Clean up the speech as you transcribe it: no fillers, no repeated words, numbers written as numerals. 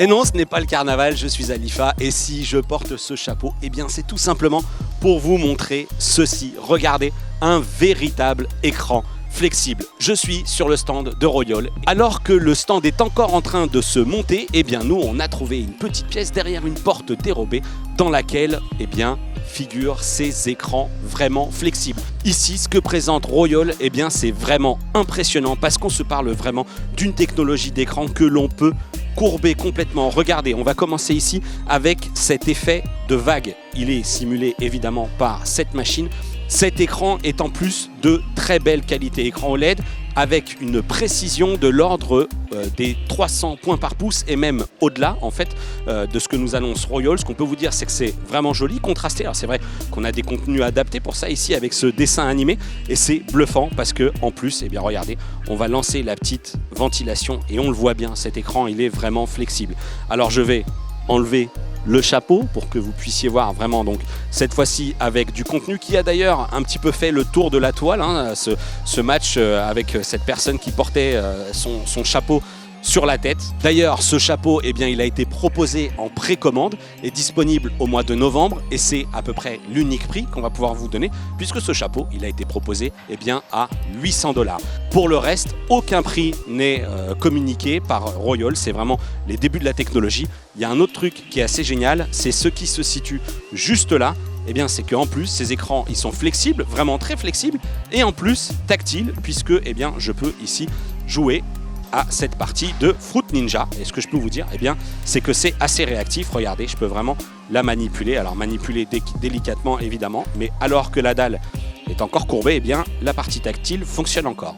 Et non, ce n'est pas le carnaval, je suis Alifa et si je porte ce chapeau, eh bien c'est tout simplement pour vous montrer ceci. Regardez, un véritable écran flexible. Je suis sur le stand de Royol. Alors que le stand est encore en train de se monter, eh bien nous on a trouvé une petite pièce derrière une porte dérobée dans laquelle, eh bien, figurent ces écrans vraiment flexibles. Ici, ce que présente Royol, eh bien, c'est vraiment impressionnant parce qu'on se parle vraiment d'une technologie d'écran que l'on peut courber complètement. Regardez, on va commencer ici avec cet effet de vague. Il est simulé évidemment par cette machine. Cet écran est en plus de très belle qualité. Écran OLED avec une précision de l'ordre des 300 points par pouce et même au-delà en fait de ce que nous annonce Royol. Ce qu'on peut vous dire, c'est que c'est vraiment joli, contrasté. Alors c'est vrai qu'on a des contenus adaptés pour ça ici avec ce dessin animé et c'est bluffant parce que en plus, eh bien regardez, on va lancer la petite ventilation et on le voit bien, cet écran il est vraiment flexible. Alors je vais enlever le chapeau pour que vous puissiez voir vraiment donc cette fois-ci avec du contenu qui a d'ailleurs un petit peu fait le tour de la toile, hein, ce match avec cette personne qui portait son chapeau sur la tête. D'ailleurs ce chapeau, eh bien, il a été proposé en précommande et disponible au mois de novembre et c'est à peu près l'unique prix qu'on va pouvoir vous donner puisque ce chapeau il a été proposé, eh bien, à 800 $. Pour le reste, aucun prix n'est communiqué par Royol, c'est vraiment les débuts de la technologie. Il y a un autre truc qui est assez génial, c'est ce qui se situe juste là. Eh bien, c'est qu'en plus, ces écrans, ils sont flexibles, vraiment très flexibles, et en plus tactiles, puisque, eh bien, je peux ici jouer à cette partie de Fruit Ninja. Et ce que je peux vous dire, eh bien, c'est que c'est assez réactif. Regardez, je peux vraiment la manipuler. Alors, manipuler délicatement, évidemment, mais alors que la dalle est encore courbée, eh bien, la partie tactile fonctionne encore.